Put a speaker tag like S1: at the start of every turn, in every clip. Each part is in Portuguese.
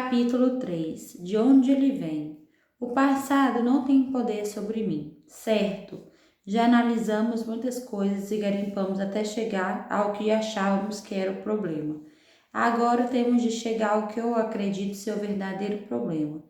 S1: Capítulo 3. De onde ele vem? O passado não tem poder sobre mim. Certo, já analisamos muitas coisas e garimpamos até chegar ao que achávamos que era o problema. Agora temos de chegar ao que eu acredito ser o verdadeiro problema.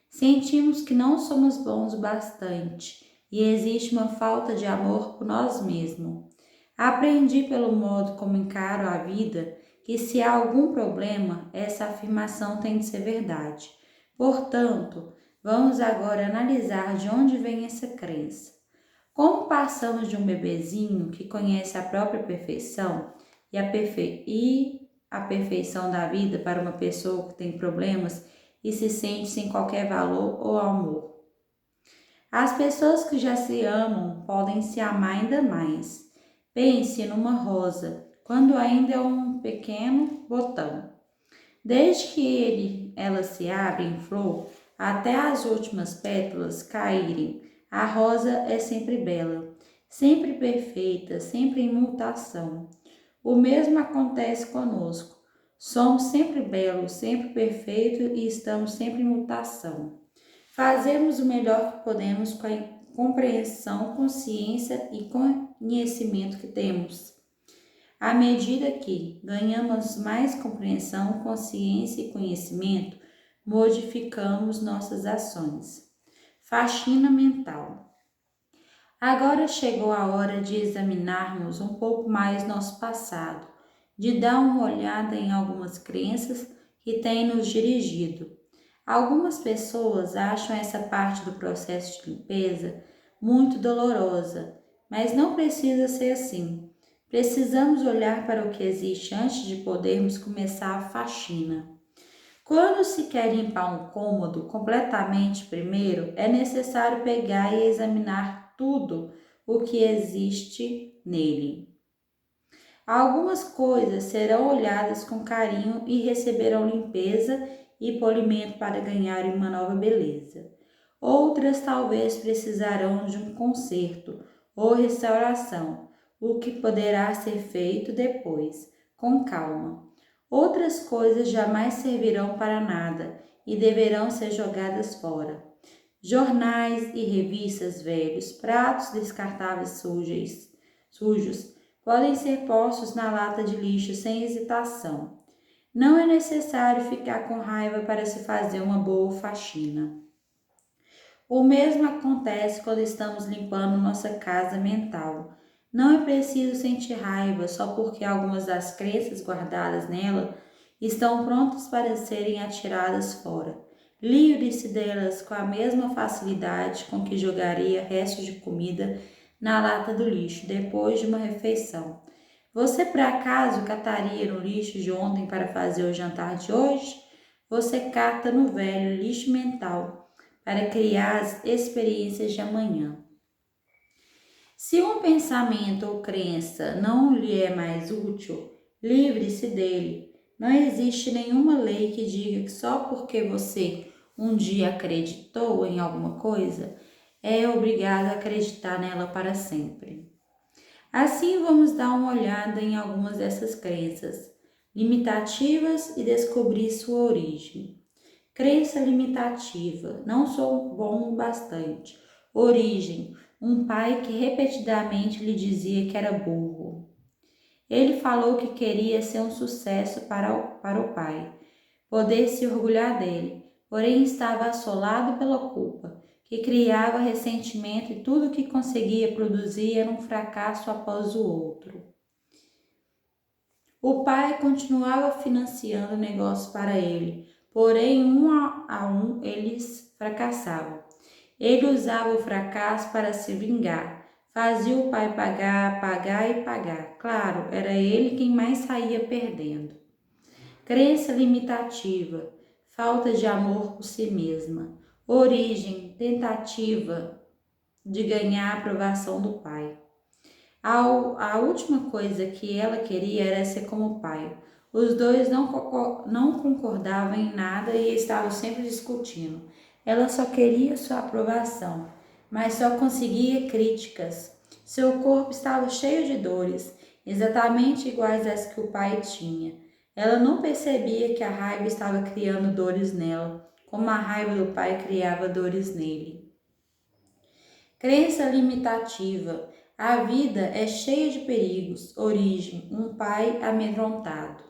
S1: Sentimos que não somos bons o bastante e existe uma falta de amor por nós mesmos. Aprendi pelo modo como encaro a vida que se há algum problema, essa afirmação tem de ser verdade. Portanto, vamos agora analisar de onde vem essa crença. Como passamos de um bebezinho que conhece a própria perfeição e a perfeição da vida para uma pessoa que tem problemas e se sente sem qualquer valor ou amor. As pessoas que já se amam podem se amar ainda mais. Pense numa rosa, quando ainda é um pequeno botão. Desde que ela se abre em flor, até as últimas pétalas caírem, a rosa é sempre bela, sempre perfeita, sempre em mutação. O mesmo acontece conosco. Somos sempre belos, sempre perfeitos e estamos sempre em mutação. Fazemos o melhor que podemos com a compreensão, consciência e conhecimento que temos. À medida que ganhamos mais compreensão, consciência e conhecimento, modificamos nossas ações. Faxina mental. Agora chegou a hora de examinarmos um pouco mais nosso passado, de dar uma olhada em algumas crenças que têm nos dirigido. Algumas pessoas acham essa parte do processo de limpeza muito dolorosa, mas não precisa ser assim. Precisamos olhar para o que existe antes de podermos começar a faxina. Quando se quer limpar um cômodo completamente primeiro, é necessário pegar e examinar tudo o que existe nele. Algumas coisas serão olhadas com carinho e receberão limpeza e polimento para ganharem uma nova beleza. Outras talvez precisarão de um conserto ou restauração, o que poderá ser feito depois, com calma. Outras coisas jamais servirão para nada e deverão ser jogadas fora. Jornais e revistas velhos, pratos descartáveis sujos, podem ser postos na lata de lixo sem hesitação. Não é necessário ficar com raiva para se fazer uma boa faxina. O mesmo acontece quando estamos limpando nossa casa mental. Não é preciso sentir raiva só porque algumas das crenças guardadas nela estão prontas para serem atiradas fora. Livre-se delas com a mesma facilidade com que jogaria restos de comida na lata do lixo depois de uma refeição. Você por acaso cataria no lixo de ontem para fazer o jantar de hoje? Você cata no velho lixo mental para criar as experiências de amanhã. Se um pensamento ou crença não lhe é mais útil, livre-se dele. Não existe nenhuma lei que diga que só porque você um dia acreditou em alguma coisa, é obrigado a acreditar nela para sempre. Assim, vamos dar uma olhada em algumas dessas crenças limitativas e descobrir sua origem. Crença limitativa: não sou bom o bastante. Origem: um pai que repetidamente lhe dizia que era burro. Ele falou que queria ser um sucesso para o pai, poder se orgulhar dele, porém estava assolado pela culpa, que criava ressentimento e tudo o que conseguia produzir era um fracasso após o outro. O pai continuava financiando negócios para ele, porém um a um eles fracassavam. Ele usava o fracasso para se vingar, fazia o pai pagar, pagar e pagar. Claro, era ele quem mais saía perdendo. Crença limitativa: falta de amor por si mesma. Origem: tentativa de ganhar a aprovação do pai. A última coisa que ela queria era ser como o pai. Os dois não concordavam em nada e estavam sempre discutindo. Ela só queria sua aprovação, mas só conseguia críticas. Seu corpo estava cheio de dores, exatamente iguais às que o pai tinha. Ela não percebia que a raiva estava criando dores nela, como a raiva do pai criava dores nele. Crença limitativa. A vida é cheia de perigos. Origem: um pai amedrontado.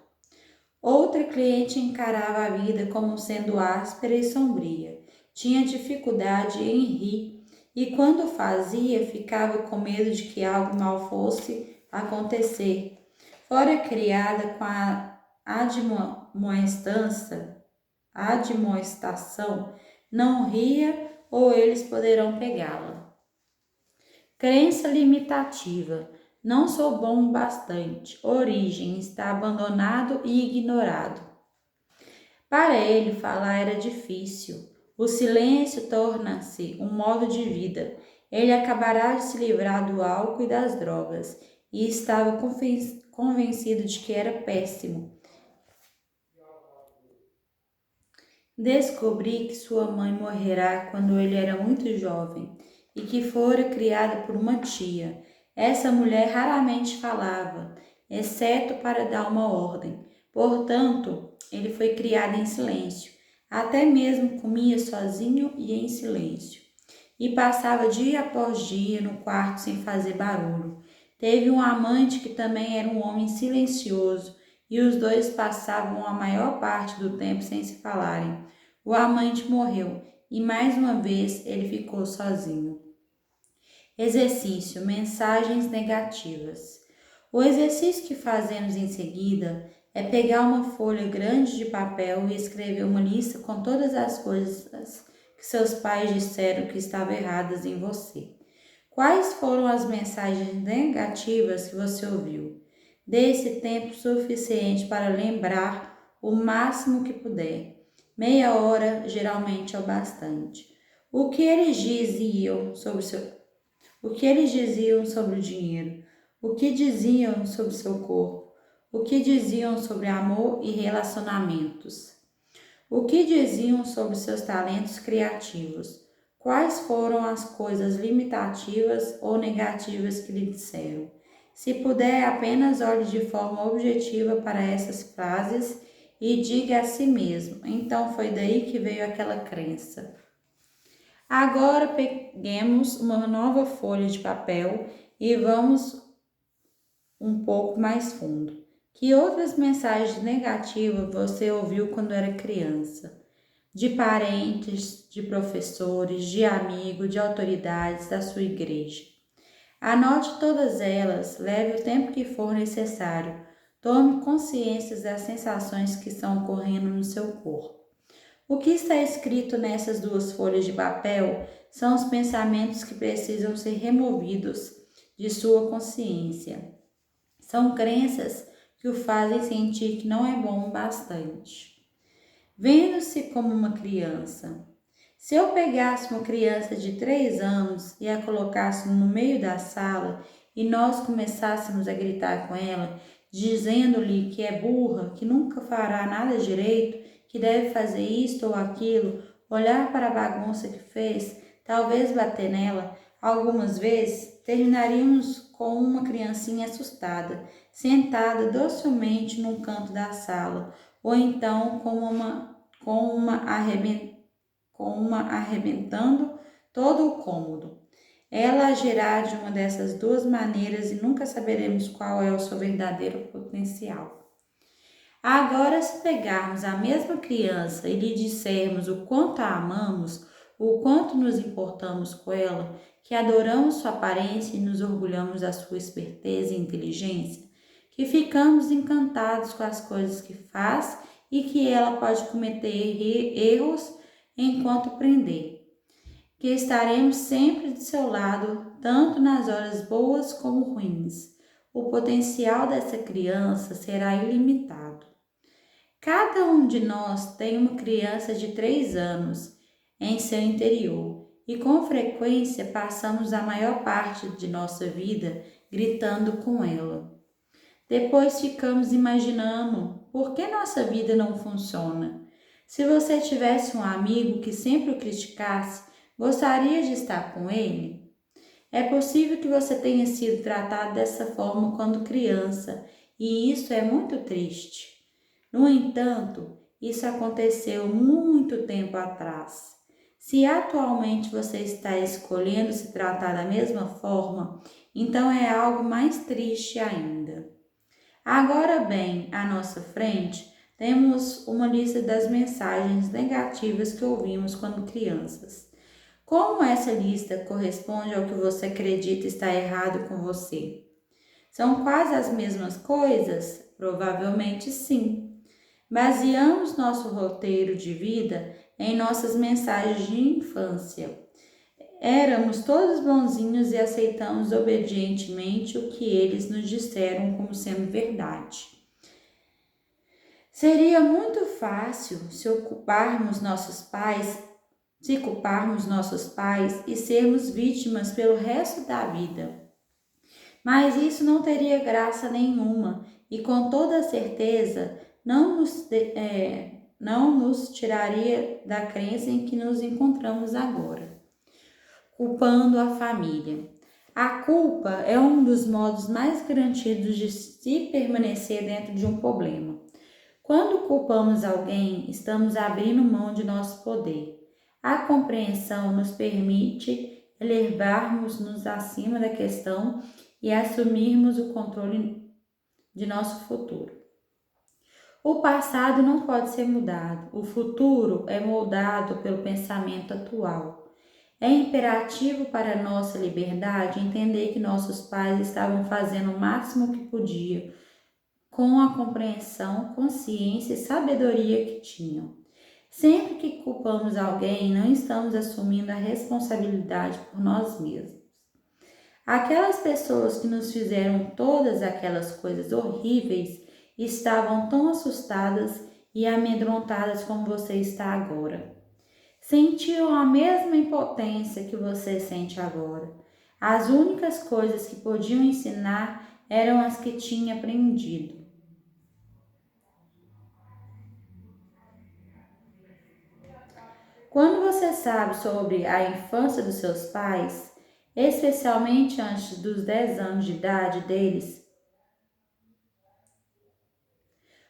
S1: Outra cliente encarava a vida como sendo áspera e sombria. Tinha dificuldade em rir e, quando fazia, ficava com medo de que algo mal fosse acontecer. Fora criada com a admoestação, não ria ou eles poderão pegá-la. Crença limitativa. Não sou bom o bastante. Origem: está abandonado e ignorado. Para ele, falar era difícil. O silêncio torna-se um modo de vida. Ele acabará de se livrar do álcool e das drogas, e estava convencido de que era péssimo. Descobri que sua mãe morrerá quando ele era muito jovem e que fora criada por uma tia. Essa mulher raramente falava, exceto para dar uma ordem. Portanto, ele foi criado em silêncio. Até mesmo comia sozinho e em silêncio. E passava dia após dia no quarto sem fazer barulho. Teve um amante que também era um homem silencioso, e os dois passavam a maior parte do tempo sem se falarem. O amante morreu e mais uma vez ele ficou sozinho. Exercício: mensagens negativas. O exercício que fazemos em seguida é pegar uma folha grande de papel e escrever uma lista com todas as coisas que seus pais disseram que estavam erradas em você. Quais foram as mensagens negativas que você ouviu? Dê esse tempo suficiente para lembrar o máximo que puder. Meia hora geralmente é o bastante. O que eles diziam sobre o dinheiro? O que diziam sobre seu corpo? O que diziam sobre amor e relacionamentos? O que diziam sobre seus talentos criativos? Quais foram as coisas limitativas ou negativas que lhe disseram? Se puder, apenas olhe de forma objetiva para essas frases e diga a si mesmo: então foi daí que veio aquela crença. Agora peguemos uma nova folha de papel e vamos um pouco mais fundo. Que outras mensagens negativas você ouviu quando era criança? De parentes, de professores, de amigos, de autoridades da sua igreja. Anote todas elas, leve o tempo que for necessário. Tome consciência das sensações que estão ocorrendo no seu corpo. O que está escrito nessas duas folhas de papel são os pensamentos que precisam ser removidos de sua consciência. São crenças que o fazem sentir que não é bom o bastante. Vendo-se como uma criança. Se eu pegasse uma criança de 3 anos e a colocasse no meio da sala e nós começássemos a gritar com ela, dizendo-lhe que é burra, que nunca fará nada direito, que deve fazer isto ou aquilo, olhar para a bagunça que fez, talvez bater nela, algumas vezes terminaríamos com uma criancinha assustada, sentada docilmente num canto da sala, ou então com uma arrebentando todo o cômodo. Ela agirá de uma dessas duas maneiras e nunca saberemos qual é o seu verdadeiro potencial. Agora, se pegarmos a mesma criança e lhe dissermos o quanto a amamos, o quanto nos importamos com ela, que adoramos sua aparência e nos orgulhamos da sua esperteza e inteligência, que ficamos encantados com as coisas que faz e que ela pode cometer erros enquanto aprender, que estaremos sempre do seu lado, tanto nas horas boas como ruins. O potencial dessa criança será ilimitado. Cada um de nós tem uma criança de 3 anos em seu interior e com frequência passamos a maior parte de nossa vida gritando com ela. Depois ficamos imaginando por que nossa vida não funciona. Se você tivesse um amigo que sempre o criticasse, gostaria de estar com ele? É possível que você tenha sido tratado dessa forma quando criança, e isso é muito triste. No entanto, isso aconteceu muito tempo atrás. Se atualmente você está escolhendo se tratar da mesma forma, então é algo mais triste ainda. Agora bem, à nossa frente, temos uma lista das mensagens negativas que ouvimos quando crianças. Como essa lista corresponde ao que você acredita estar errado com você? São quase as mesmas coisas? Provavelmente sim. Baseamos nosso roteiro de vida em nossas mensagens de infância. Éramos todos bonzinhos e aceitamos obedientemente o que eles nos disseram como sendo verdade. Seria muito fácil se culparmos nossos pais e sermos vítimas pelo resto da vida. Mas isso não teria graça nenhuma e com toda certeza não nos tiraria da crença em que nos encontramos agora. Culpando a família. A culpa é um dos modos mais garantidos de se permanecer dentro de um problema. Quando culpamos alguém, estamos abrindo mão de nosso poder. A compreensão nos permite elevarmos-nos acima da questão e assumirmos o controle de nosso futuro. O passado não pode ser mudado, o futuro é moldado pelo pensamento atual. É imperativo para nossa liberdade entender que nossos pais estavam fazendo o máximo que podiam com a compreensão, consciência e sabedoria que tinham. Sempre que culpamos alguém, não estamos assumindo a responsabilidade por nós mesmos. Aquelas pessoas que nos fizeram todas aquelas coisas horríveis estavam tão assustadas e amedrontadas como você está agora. Sentiam a mesma impotência que você sente agora. As únicas coisas que podiam ensinar eram as que tinha aprendido. Quando você sabe sobre a infância dos seus pais, especialmente antes dos 10 anos de idade deles,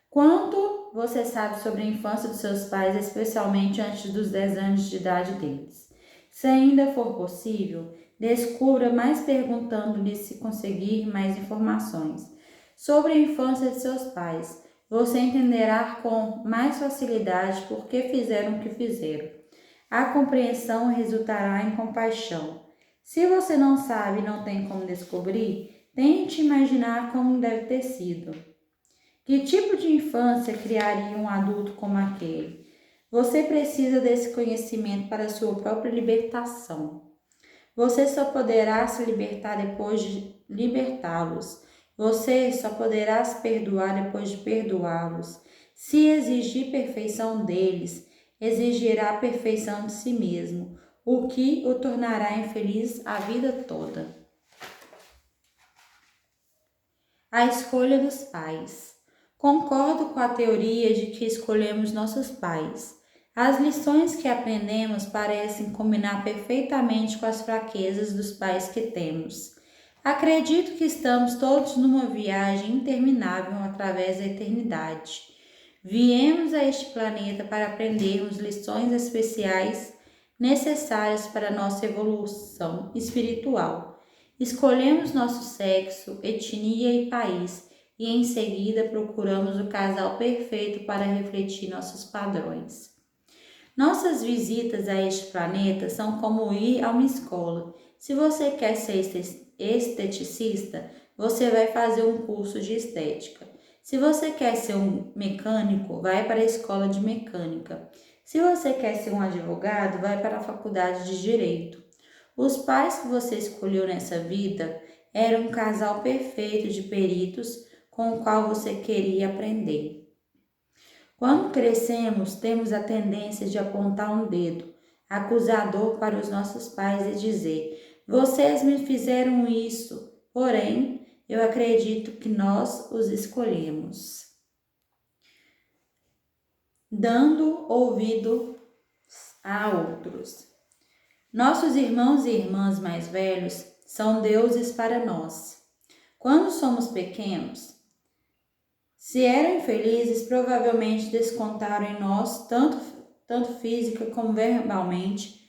S1: quanto você sabe sobre a infância dos seus pais, especialmente antes dos 10 anos de idade deles? Se ainda for possível, descubra mais perguntando-lhes se conseguir mais informações sobre a infância de seus pais. Você entenderá com mais facilidade por que fizeram o que fizeram. A compreensão resultará em compaixão. Se você não sabe e não tem como descobrir, tente imaginar como deve ter sido. Que tipo de infância criaria um adulto como aquele? Você precisa desse conhecimento para a sua própria libertação. Você só poderá se libertar depois de libertá-los. Você só poderá se perdoar depois de perdoá-los. Se exigir perfeição deles, exigirá a perfeição de si mesmo, o que o tornará infeliz a vida toda. A escolha dos pais. Concordo com a teoria de que escolhemos nossos pais. As lições que aprendemos parecem combinar perfeitamente com as fraquezas dos pais que temos. Acredito que estamos todos numa viagem interminável através da eternidade. Viemos a este planeta para aprendermos lições especiais necessárias para nossa evolução espiritual. Escolhemos nosso sexo, etnia e país e em seguida procuramos o casal perfeito para refletir nossos padrões. Nossas visitas a este planeta são como ir a uma escola. Se você quer ser esteticista, você vai fazer um curso de estética. Se você quer ser um mecânico, vai para a escola de mecânica. Se você quer ser um advogado, vai para a faculdade de direito. Os pais que você escolheu nessa vida eram um casal perfeito de peritos com o qual você queria aprender. Quando crescemos, temos a tendência de apontar um dedo acusador para os nossos pais e dizer: vocês me fizeram isso, porém, eu acredito que nós os escolhemos. Dando ouvido a outros. Nossos irmãos e irmãs mais velhos são deuses para nós. Quando somos pequenos, Se eram infelizes, provavelmente descontaram em nós, tanto física como verbalmente.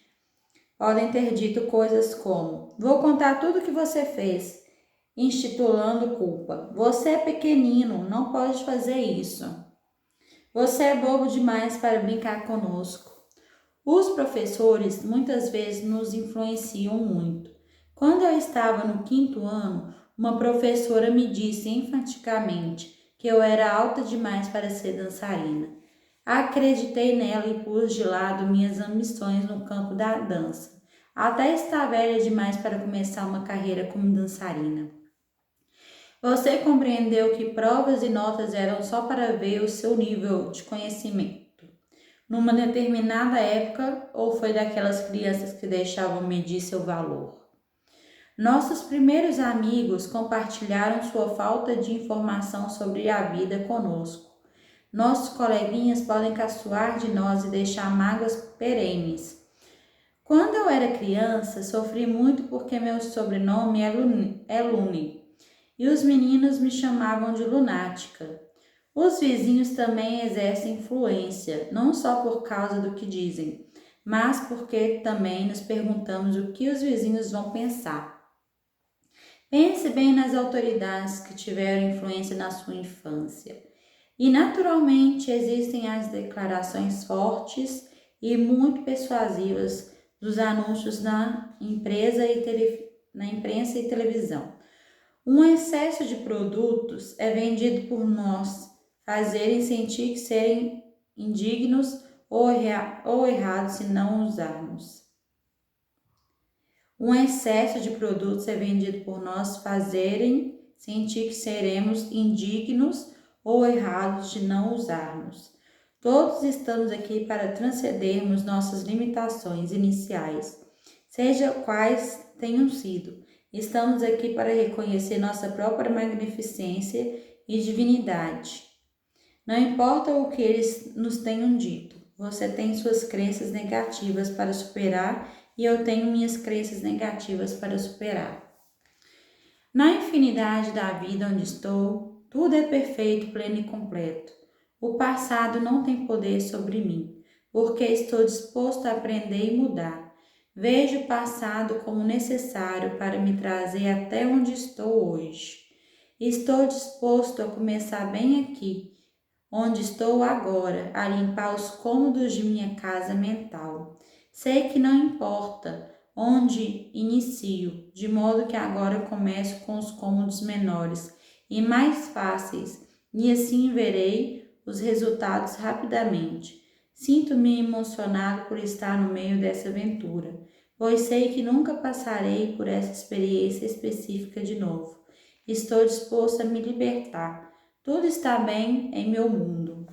S1: Podem ter dito coisas como: vou contar tudo o que você fez, instituindo culpa. Você é pequenino, não pode fazer isso. Você é bobo demais para brincar conosco. Os professores muitas vezes nos influenciam muito. Quando eu estava no 5º ano, uma professora me disse enfaticamente que eu era alta demais para ser dançarina. Acreditei nela e pus de lado minhas ambições no campo da dança. Até estar velha demais para começar uma carreira como dançarina. Você compreendeu que provas e notas eram só para ver o seu nível de conhecimento numa determinada época, ou foi daquelas crianças que deixavam medir seu valor? Nossos primeiros amigos compartilharam sua falta de informação sobre a vida conosco. Nossos coleguinhas podem caçoar de nós e deixar mágoas perenes. Quando eu era criança, sofri muito porque meu sobrenome é Lune e os meninos me chamavam de lunática. Os vizinhos também exercem influência, não só por causa do que dizem, mas porque também nos perguntamos o que os vizinhos vão pensar. Pense bem nas autoridades que tiveram influência na sua infância. E, naturalmente, existem as declarações fortes e muito persuasivas dos anúncios na imprensa e televisão. Um excesso de produtos é vendido por nós, fazerem sentir que serem indignos ou errados se não usarmos. Um excesso de produtos é vendido por nós, fazerem sentir que seremos indignos ou errados de não usarmos. Todos estamos aqui para transcendermos nossas limitações iniciais, seja quais tenham sido. Estamos aqui para reconhecer nossa própria magnificência e divinidade. Não importa o que eles nos tenham dito, você tem suas crenças negativas para superar e eu tenho minhas crenças negativas para superar. Na infinidade da vida onde estou, tudo é perfeito, pleno e completo. O passado não tem poder sobre mim, porque estou disposto a aprender e mudar. Vejo o passado como necessário para me trazer até onde estou hoje. Estou disposto a começar bem aqui, onde estou agora, a limpar os cômodos de minha casa mental. Sei que não importa onde inicio, de modo que agora começo com os cômodos menores e mais fáceis, e assim verei os resultados rapidamente. Sinto-me emocionado por estar no meio dessa aventura, pois sei que nunca passarei por essa experiência específica de novo. Estou disposto a me libertar. Tudo está bem em meu mundo.